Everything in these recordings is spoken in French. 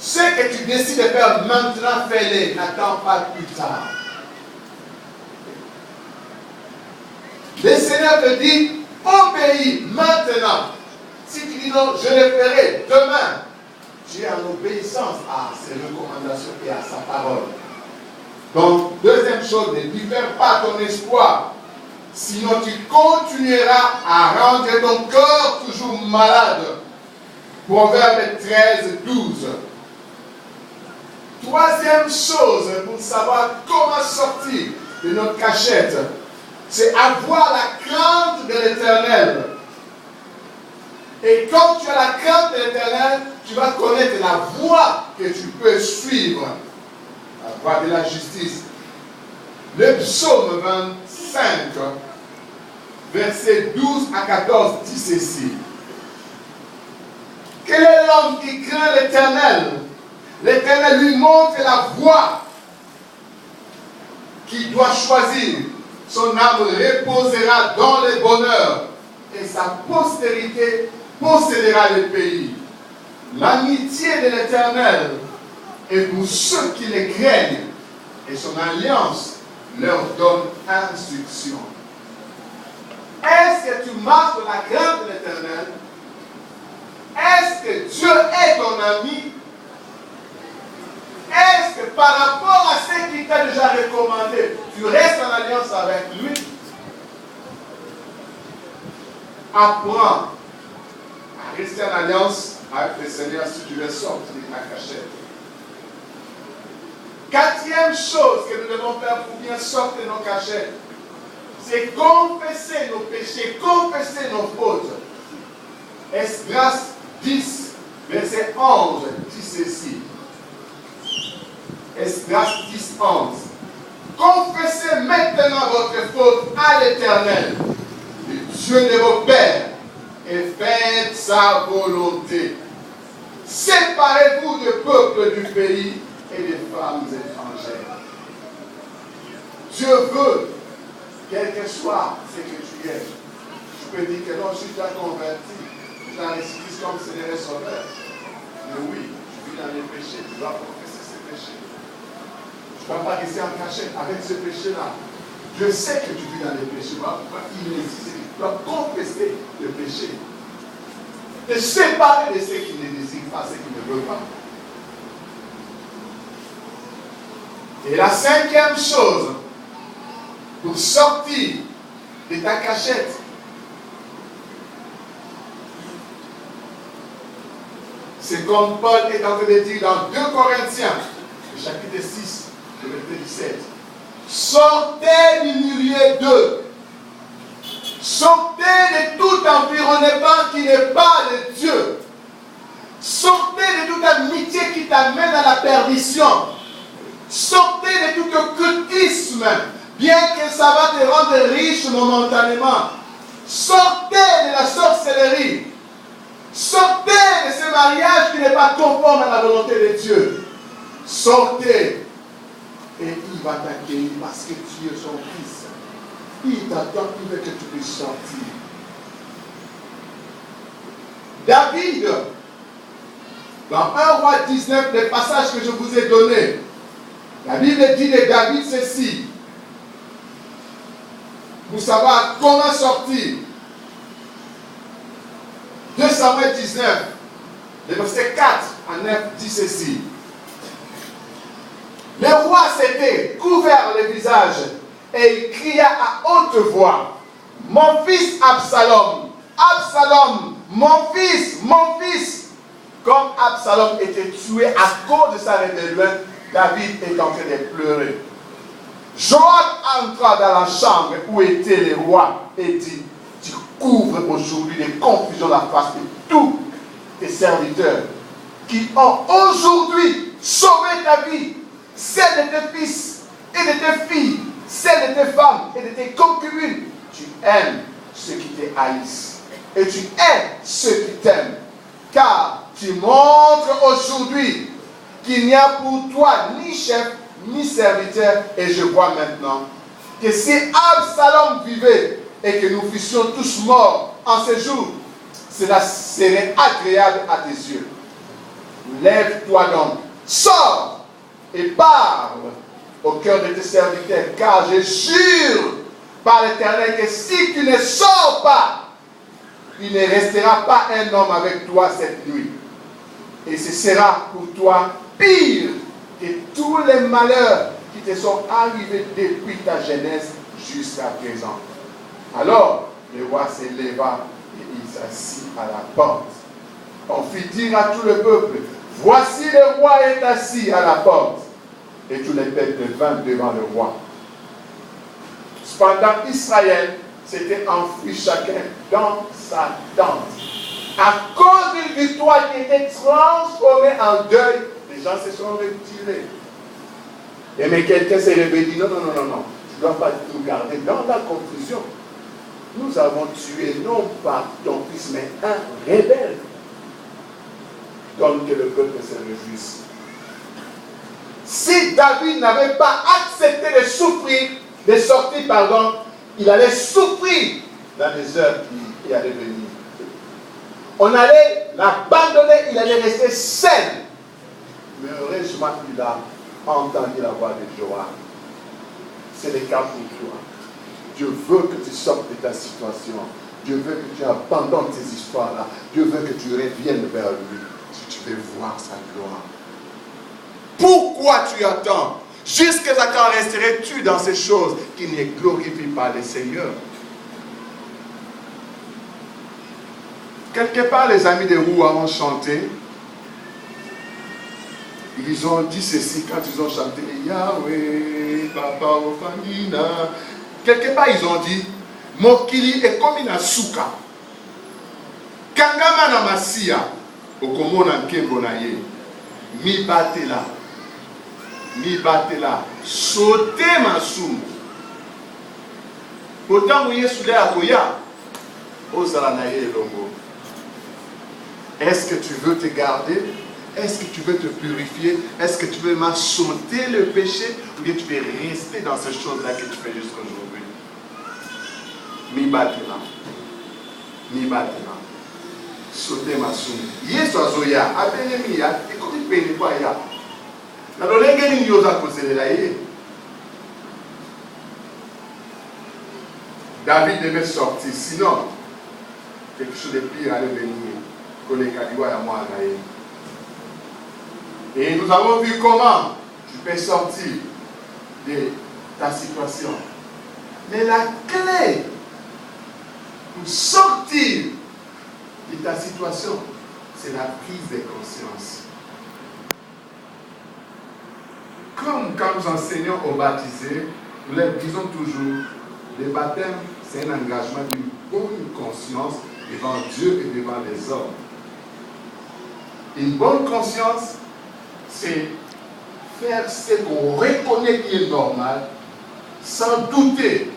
Ce que tu décides de faire maintenant, fais-le. N'attends pas plus tard. Le Seigneur te dit, obéis maintenant. Si tu dis non, je le ferai demain, tu es en obéissance à ses recommandations et à sa parole. Donc, deuxième chose, ne diffère pas ton espoir. Sinon, tu continueras à rendre ton corps toujours malade. Proverbe 13, 12. Troisième chose pour savoir comment sortir de notre cachette, c'est avoir la crainte de l'Éternel. Et quand tu as la crainte de l'Éternel, tu vas connaître la voie que tu peux suivre. La voie de la justice. Le psaume 25, versets 12 à 14, dit ceci. Quel est l'homme qui craint l'Éternel? L'Éternel lui montre la voie qu'il doit choisir. Son âme reposera dans le bonheur et sa postérité possédera le pays. L'amitié de l'Éternel est pour ceux qui le craignent et son alliance leur donne instruction. Est-ce que tu marches dans la crainte de l'Éternel? Est-ce que Dieu est ton ami? Est-ce que par rapport à ce qu'il t'a déjà recommandé, tu restes en alliance avec lui? Apprends à rester en alliance avec le Seigneur si tu veux sortir de ta cachette. Quatrième chose que nous devons faire pour bien sortir de nos cachettes, c'est confesser nos péchés, confesser nos fautes. Esdras 10, verset 11, dit ceci. Esdras 10, 11. Confessez maintenant votre faute à l'Éternel, le Dieu de vos pères, et faites sa volonté. Séparez-vous du peuple du pays et des femmes étrangères. Dieu veut, quel que soit ce que tu es. Je peux dire que non, je suis déjà converti. Je suis dans l'Église comme Seigneur et Sauveur. Mais oui, je vis dans les péchés. Tu dois confesser ces péchés. Tu ne vas pas rester en cachette avec ce péché-là. Je sais que tu vis dans les péchés. Il existe. Tu dois confesser le péché. Te séparer de ceux qui ne désirent pas, ceux qui ne veulent pas. Et la cinquième chose, pour sortir de ta cachette, c'est comme Paul est en train de dire dans 2 Corinthiens, chapitre 6, verset 17. Sortez du milieu d'eux. Sortez de tout environnement qui n'est pas de Dieu. Sortez de toute amitié qui t'amène à la perdition. Sortez de tout occultisme, bien que ça va te rendre riche momentanément. Sortez de la sorcellerie. Sortez de ce mariage qui n'est pas conforme à la volonté de Dieu. Sortez et il va t'accueillir parce que tu es son fils. Il t'attend, il veut que tu puisses sortir. David, dans 1 Roi 19, les passages que je vous ai donnés, la Bible dit de David ceci, pour savoir comment sortir. 2 Samuel 19, le verset 4 à 9 dit ceci. Le roi s'était couvert le visage et il cria à haute voix, mon fils Absalom, Absalom, mon fils, mon fils. Comme Absalom était tué à cause de sa rébellion, David est en train de pleurer. Joab entra dans la chambre où était le roi et dit, tu couvres aujourd'hui de confusion la face de tous tes serviteurs qui ont aujourd'hui sauvé ta vie, celle de tes fils et de tes filles, celle de tes femmes et de tes concubines. Tu aimes ceux qui te haïssent et tu aimes ceux qui t'aiment, car tu montres aujourd'hui qu'il n'y a pour toi ni chef ni serviteur. Et je vois maintenant que si Absalom vivait et que nous fussions tous morts en ce jour, cela serait agréable à tes yeux. Lève-toi donc, sors et parle au cœur de tes serviteurs, car je jure par l'Éternel que si tu ne sors pas, il ne restera pas un homme avec toi cette nuit. Et ce sera pour toi pire que tous les malheurs qui te sont arrivés depuis ta jeunesse jusqu'à présent. Alors, le roi se leva et il s'assit à la porte. On fit dire à tout le peuple, voici le roi est assis à la porte. Et tout le peuple vint devant le roi. Cependant, Israël s'était enfui chacun dans sa tente. À cause d'une victoire qui était transformée en deuil, les gens se sont retirés. Et mais quelqu'un s'est réveillé et dit, non, tu ne dois pas nous garder dans la confusion. Nous avons tué non pas ton fils, mais un rebelle. Donc que le peuple se réjouisse. Si David n'avait pas accepté de souffrir, de sortir, il allait souffrir dans les heures qui allaient venir. On allait l'abandonner, il allait rester seul. Mais heureusement qu'il a entendu la voix de Joab. C'est le cas pour toi. Dieu veut que tu sortes de ta situation. Dieu veut que tu abandonnes ces histoires-là. Dieu veut que tu reviennes vers lui. Si tu veux voir sa gloire. Pourquoi tu attends? Jusqu'à quand resterais-tu dans ces choses qui ne glorifient pas le Seigneur? Quelque part, les amis de Roua ont chanté. Ils ont dit ceci quand ils ont chanté Yahweh, Papa Ofanina. Quelque part, ils ont dit Mokili est comme une asuka. Kangama na masia. Okomona nkembo na ye. Mi batela. Mi batela. Sauter ma soum. Pourtant, vous y êtes soudé à Koya. Osala na ye longo. Est-ce que tu veux te garder? Est-ce que tu veux te purifier? Est-ce que tu veux sauter le péché? Ou bien tu veux rester dans ces choses-là que tu fais jusqu'à aujourd'hui? Mi batela. Mi batela. Sauter ma soum. Yesu azoya. Abenemi ya. Écoute, il paye quoi ya. Na dolenge ni yoza kozelela ye. David devait sortir. Sinon, quelque chose de pire allait venir. Et nous avons vu comment tu peux sortir de ta situation. Mais la clé pour sortir de ta situation, c'est la prise de conscience. Comme quand nous enseignons aux baptisés, nous leur disons toujours, le baptême, c'est un engagement d'une bonne conscience devant Dieu et devant les hommes. Une bonne conscience, c'est faire ce qu'on reconnaît qui est normal, sans douter.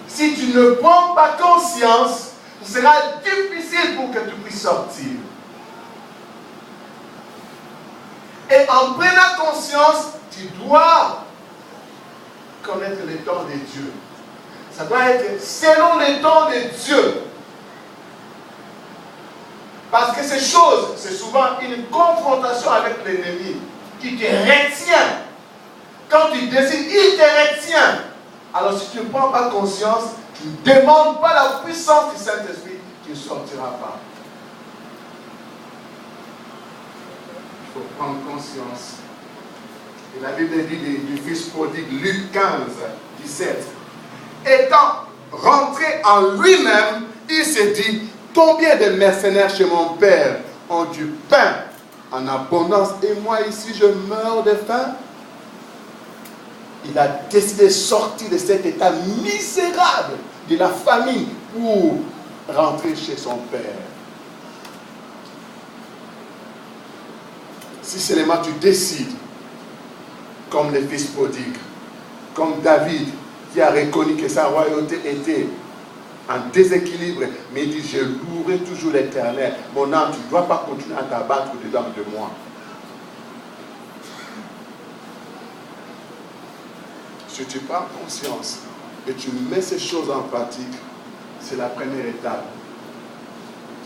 Si tu ne prends pas conscience, ce sera difficile pour que tu puisses sortir. Et en prenant conscience, tu dois connaître les temps de Dieu. Ça doit être selon les temps de Dieu. Parce que ces choses, c'est souvent une confrontation avec l'ennemi qui te retient. Quand tu décides, il te retient. Alors si tu ne prends pas conscience, tu ne demandes pas la puissance du Saint-Esprit, tu ne sortiras pas. Il faut prendre conscience. Et la Bible dit du fils prodigue, Luc 15, 17. Étant rentré en lui-même, il s'est dit, combien de mercenaires chez mon père ont du pain en abondance et moi ici je meurs de faim? Il a décidé de sortir de cet état misérable de la famine pour rentrer chez son père. Si seulement tu décides, comme les fils prodigues, comme David, qui a reconnu que sa royauté était en déséquilibre, mais il dit, je louerai toujours l'Éternel. Mon âme, tu ne dois pas continuer à t'abattre dedans de moi. Si tu prends conscience et tu mets ces choses en pratique, c'est la première étape.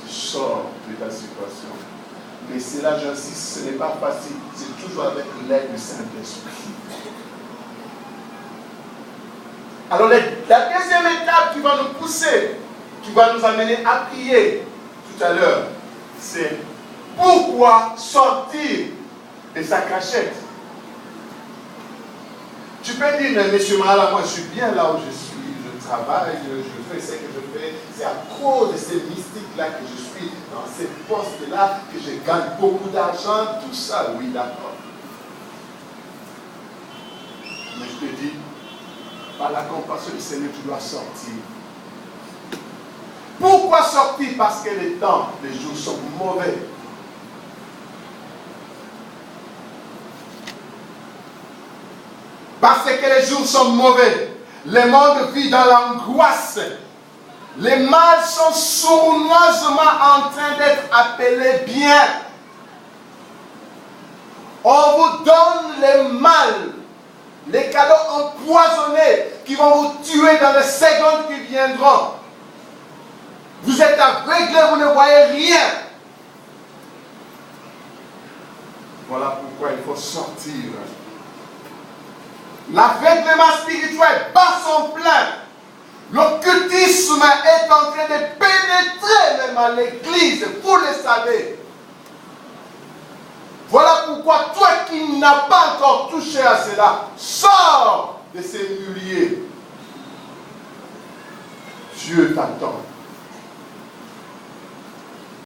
Tu sors de ta situation. Mais c'est là, j'insiste, ce n'est pas facile. C'est toujours avec l'aide du Saint-Esprit. Alors, la deuxième étape qui va nous pousser, qui va nous amener à prier tout à l'heure, c'est pourquoi sortir de sa cachette. Tu peux dire, mais monsieur Mahala, moi je suis bien là où je suis, je travaille, je fais ce que je fais. C'est à cause de ces mystiques-là que je suis dans ces postes-là, que je gagne beaucoup d'argent, tout ça, oui, d'accord. Mais je te dis, par la compassion du Seigneur, tu dois sortir. Pourquoi sortir? Parce que les temps, les jours sont mauvais. Parce que les jours sont mauvais. Le monde vit dans l'angoisse. Les mâles sont sournoisement en train d'être appelés bien. On vous donne les mâles, les cadeaux empoisonnés qui vont vous tuer dans les secondes qui viendront. Vous êtes aveuglés, vous ne voyez rien. Voilà pourquoi il faut sortir. L'aveuglement spirituel bat son plein. L'occultisme est en train de pénétrer même à l'église. Vous le savez. Voilà pourquoi toi qui n'as pas encore touché à cela, sors de ces muliers. Dieu t'attend.